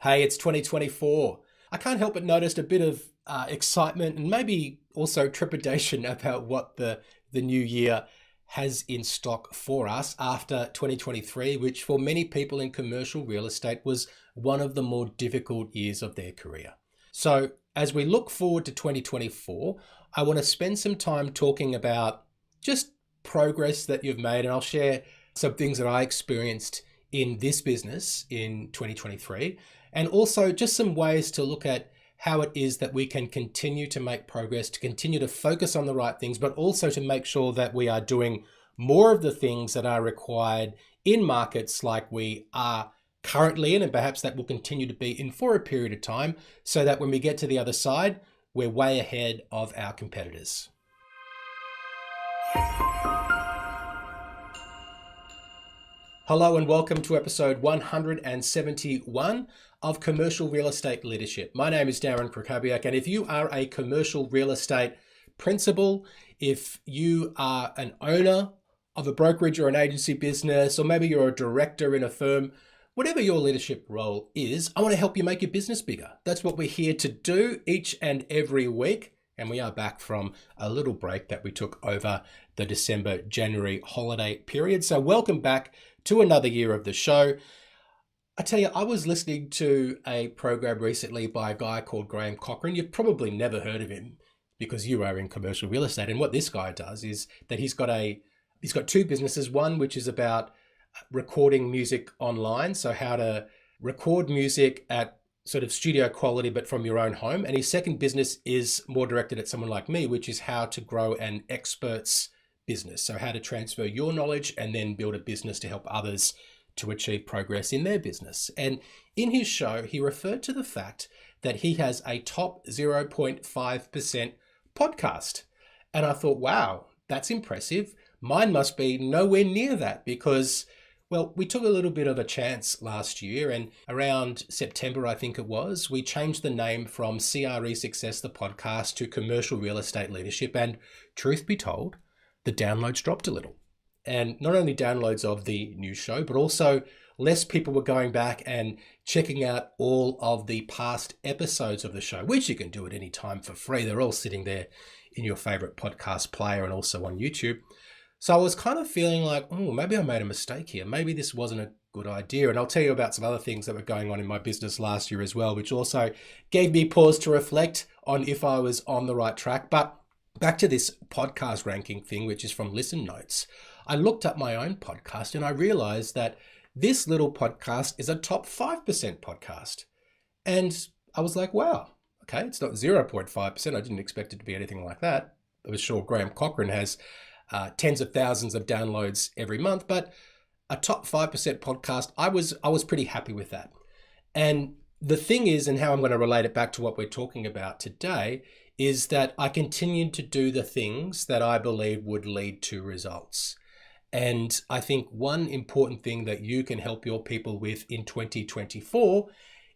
Hey, it's 2024. I can't help but notice a bit of excitement and maybe also trepidation about what the new year has in stock for us after 2023, which for many people in commercial real estate was one of the more difficult years of their career. So as we look forward to 2024, I want to spend some time talking about just progress that you've made, and I'll share some things that I experienced in this business in 2023, and also just some ways to look at how it is that we can continue to make progress, to continue to focus on the right things, but also to make sure that we are doing more of the things that are required in markets like we are currently in, and perhaps that will continue to be in for a period of time, so that when we get to the other side, we're way ahead of our competitors. Hello and welcome to episode 171 of Commercial Real Estate Leadership. My name is Darren Krakowiak, and if you are a commercial real estate principal, if you are an owner of a brokerage or an agency business, or maybe you're a director in a firm, whatever your leadership role is, I want to help you make your business bigger. That's what we're here to do each and every week. And we are back from a little break that we took over the December-January holiday period. So welcome back to another year of the show. I tell you, I was listening to a program recently by a guy called Darren Krakowiak. You've probably never heard of him because you are in commercial real estate. And what this guy does is that he's got two businesses. One which is about recording music online, so how to record music at sort of studio quality, but from your own home. And his second business is more directed at someone like me, which is how to grow an expert's business. So how to transfer your knowledge and then build a business to help others to achieve progress in their business. And in his show, he referred to the fact that he has a top 0.5% podcast. And I thought, wow, that's impressive. Mine must be nowhere near that because, well, we took a little bit of a chance last year, and around September, I think it was, we changed the name from Cresuccess, the podcast, to Commercial Real Estate Leadership. And truth be told, the downloads dropped a little. And not only downloads of the new show, but also less people were going back and checking out all of the past episodes of the show, which you can do at any time for free. They're all sitting there in your favorite podcast player and also on YouTube. So I was kind of feeling like, oh, maybe I made a mistake here. Maybe this wasn't a good idea. And I'll tell you about some other things that were going on in my business last year as well, which also gave me pause to reflect on if I was on the right track. But back to this podcast ranking thing, which is from Listen Notes. I looked up my own podcast and I realized that this little podcast is a top 5% podcast. And I was like, wow, okay, it's not 0.5%. I didn't expect it to be anything like that. I was sure Darren Krakowiak has tens of thousands of downloads every month, but a top 5% podcast, I was pretty happy with that. And the thing is, and how I'm going to relate it back to what we're talking about today, is that I continued to do the things that I believe would lead to results. And I think one important thing that you can help your people with in 2024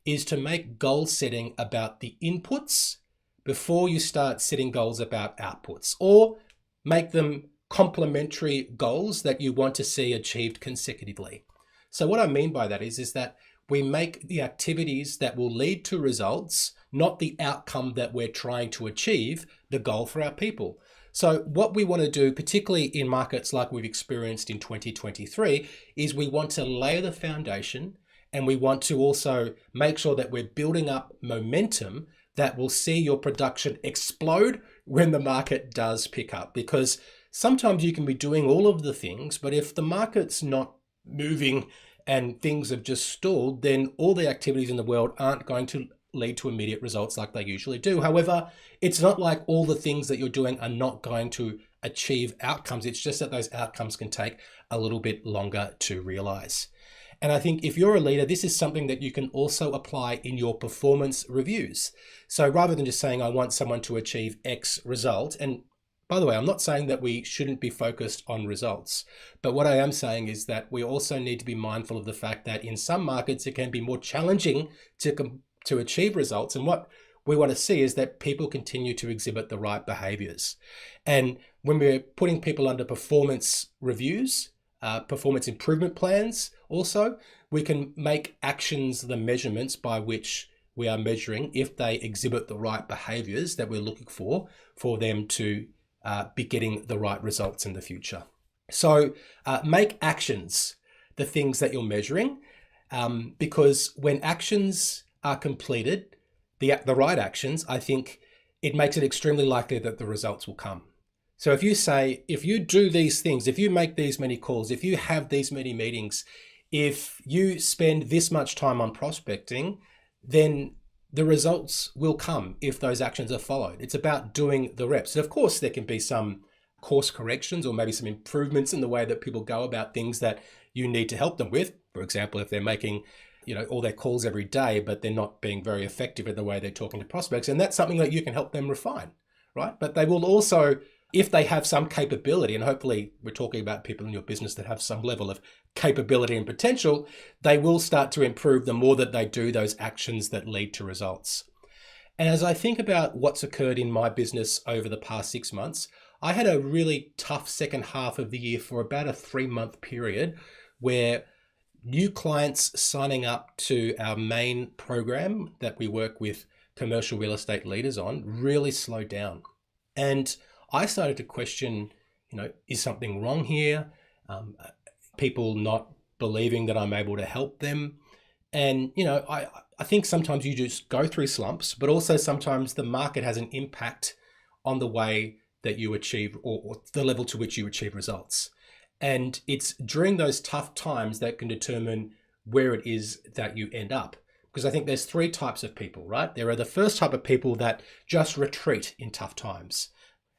is to make goal setting about the inputs before you start setting goals about outputs, or make them complementary goals that you want to see achieved consecutively. So what I mean by that is that we make the activities that will lead to results, not the outcome that we're trying to achieve, the goal for our people. So what we want to do, particularly in markets like we've experienced in 2023, is we want to lay the foundation, and we want to also make sure that we're building up momentum that will see your production explode when the market does pick up. Because sometimes you can be doing all of the things, but if the market's not moving and things have just stalled, then all the activities in the world aren't going to lead to immediate results like they usually do. However, it's not like all the things that you're doing are not going to achieve outcomes. It's just that those outcomes can take a little bit longer to realize. And I think if you're a leader, this is something that you can also apply in your performance reviews. So rather than just saying, I want someone to achieve X result, and by the way, I'm not saying that we shouldn't be focused on results, but what I am saying is that we also need to be mindful of the fact that in some markets, it can be more challenging to achieve results. And what we want to see is that people continue to exhibit the right behaviors. And when we're putting people under performance reviews, performance improvement plans also. We can make actions the measurements by which we are measuring if they exhibit the right behaviors that we're looking for them to be getting the right results in the future. So make actions the things that you're measuring, because when actions are completed, the right actions, I think it makes it extremely likely that the results will come. So if you say, if you do these things, if you make these many calls, if you have these many meetings, if you spend this much time on prospecting, then the results will come if those actions are followed. It's about doing the reps. And of course, there can be some course corrections or maybe some improvements in the way that people go about things that you need to help them with. For example, if they're making all their calls every day, but they're not being very effective in the way they're talking to prospects, and that's something that you can help them refine, right? But they will also, if they have some capability, and hopefully we're talking about people in your business that have some level of capability and potential, they will start to improve the more that they do those actions that lead to results. And as I think about what's occurred in my business over the past 6 months, I had a really tough second half of the year for about a 3-month period where new clients signing up to our main program that we work with commercial real estate leaders on really slowed down. And I started to question, is something wrong here? People not believing that I'm able to help them. And, I think sometimes you just go through slumps, but also sometimes the market has an impact on the way that you achieve or the level to which you achieve results. And it's during those tough times that can determine where it is that you end up. Because I think there's 3 types of people, right? There are the first type of people that just retreat in tough times.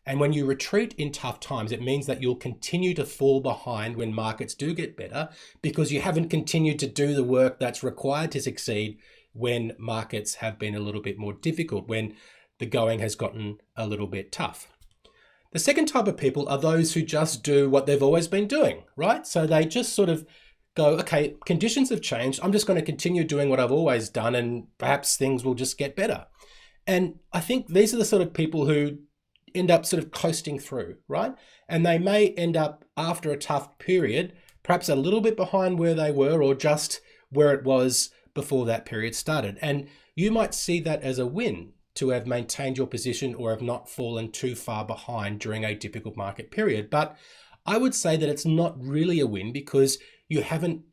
And when you retreat in tough times, it means that you'll continue to fall behind when markets do get better because you haven't continued to do the work that's required to succeed when markets have been a little bit more difficult, when the going has gotten a little bit tough. The second type of people are those who just do what they've always been doing, right? So they just sort of go, okay, conditions have changed. I'm just going to continue doing what I've always done and perhaps things will just get better. And I think these are the sort of people who end up sort of coasting through, right? And they may end up after a tough period, perhaps a little bit behind where they were or just where it was before that period started. And you might see that as a win to have maintained your position or have not fallen too far behind during a difficult market period. But I would say that it's not really a win because you haven't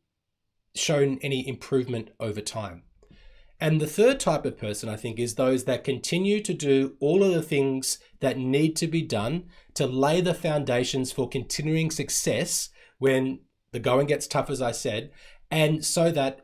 shown any improvement over time. And the third type of person, I think, is those that continue to do all of the things that need to be done to lay the foundations for continuing success when the going gets tough, as I said, and so that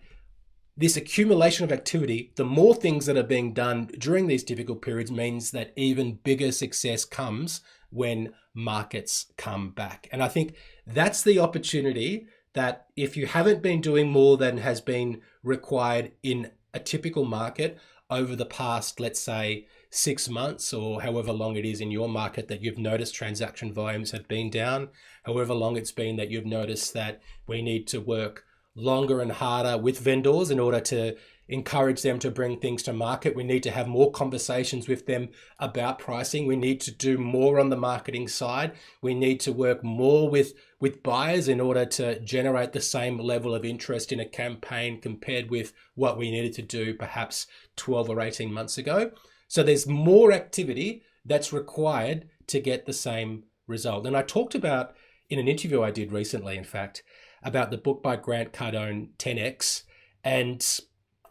this accumulation of activity, the more things that are being done during these difficult periods means that even bigger success comes when markets come back. And I think that's the opportunity that if you haven't been doing more than has been required in a typical market over the past, let's say, 6 months or however long it is in your market that you've noticed transaction volumes have been down, however long it's been that you've noticed that we need to work longer and harder with vendors in order to encourage them to bring things to market. We need to have more conversations with them about pricing. We need to do more on the marketing side. We need to work more with buyers in order to generate the same level of interest in a campaign compared with what we needed to do perhaps 12 or 18 months ago. So there's more activity that's required to get the same result. And I talked about in an interview I did recently, in fact, about the book by Grant Cardone, 10X. And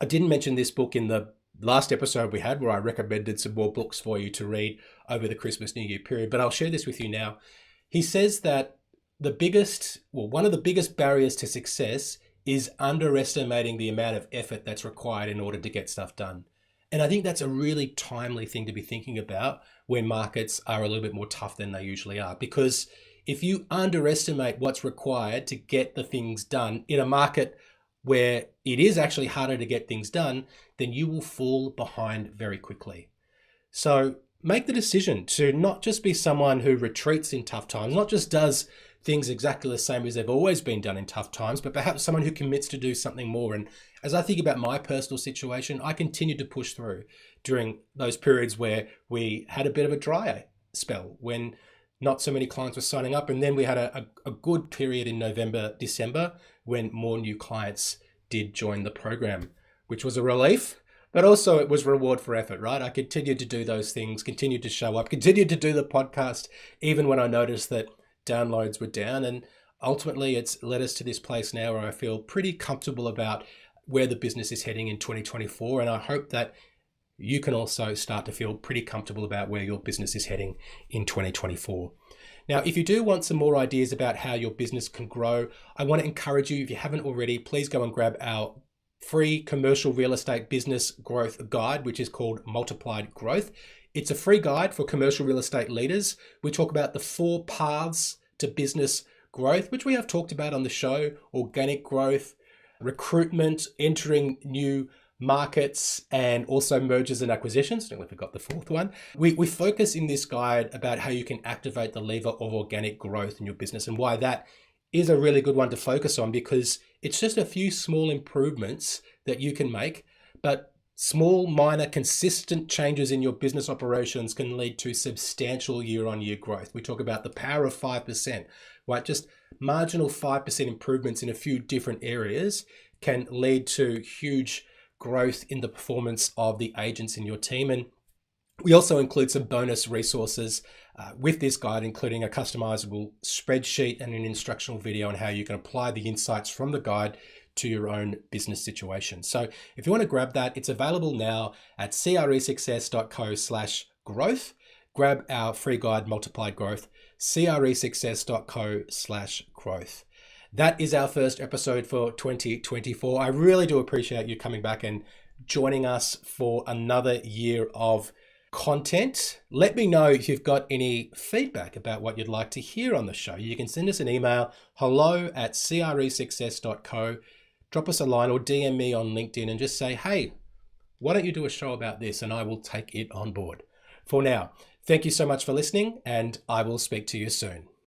I didn't mention this book in the last episode we had where I recommended some more books for you to read over the Christmas New Year period, but I'll share this with you now. He says that one of the biggest barriers to success is underestimating the amount of effort that's required in order to get stuff done. And I think that's a really timely thing to be thinking about when markets are a little bit more tough than they usually are, because if you underestimate what's required to get the things done in a market where it is actually harder to get things done, then you will fall behind very quickly. So make the decision to not just be someone who retreats in tough times, not just does things exactly the same as they've always been done in tough times, but perhaps someone who commits to do something more. And as I think about my personal situation, I continued to push through during those periods where we had a bit of a dry spell, when not so many clients were signing up. And then we had a good period in November, December, when more new clients did join the program, which was a relief. But also it was reward for effort, right? I continued to do those things, continued to show up, continued to do the podcast, even when I noticed that downloads were down. And ultimately it's led us to this place now where I feel pretty comfortable about where the business is heading in 2024. And I hope that you can also start to feel pretty comfortable about where your business is heading in 2024. Now, if you do want some more ideas about how your business can grow, I want to encourage you, if you haven't already, please go and grab our free commercial real estate business growth guide, which is called Multiplied Growth. It's a free guide for commercial real estate leaders. We talk about the 4 paths to business growth, which we have talked about on the show: organic growth, recruitment, entering new markets, and also mergers and acquisitions. I think we forgot the 4th one. We focus in this guide about how you can activate the lever of organic growth in your business, and why that is a really good one to focus on, because it's just a few small improvements that you can make, but small, minor, consistent changes in your business operations can lead to substantial year-on-year growth. We talk about the power of 5%, right? Just marginal 5% improvements in a few different areas can lead to huge growth in the performance of the agents in your team. And we also include some bonus resources with this guide, including a customizable spreadsheet and an instructional video on how you can apply the insights from the guide to your own business situation. So if you want to grab that, it's available now at cresuccess.co/growth. Grab our free guide, Multiplied Growth, cresuccess.co/growth. That is our first episode for 2024. I really do appreciate you coming back and joining us for another year of content. Let me know if you've got any feedback about what you'd like to hear on the show. You can send us an email, hello@cresuccess.co. Drop us a line or DM me on LinkedIn and just say, hey, why don't you do a show about this? And I will take it on board. For now, thank you so much for listening, and I will speak to you soon.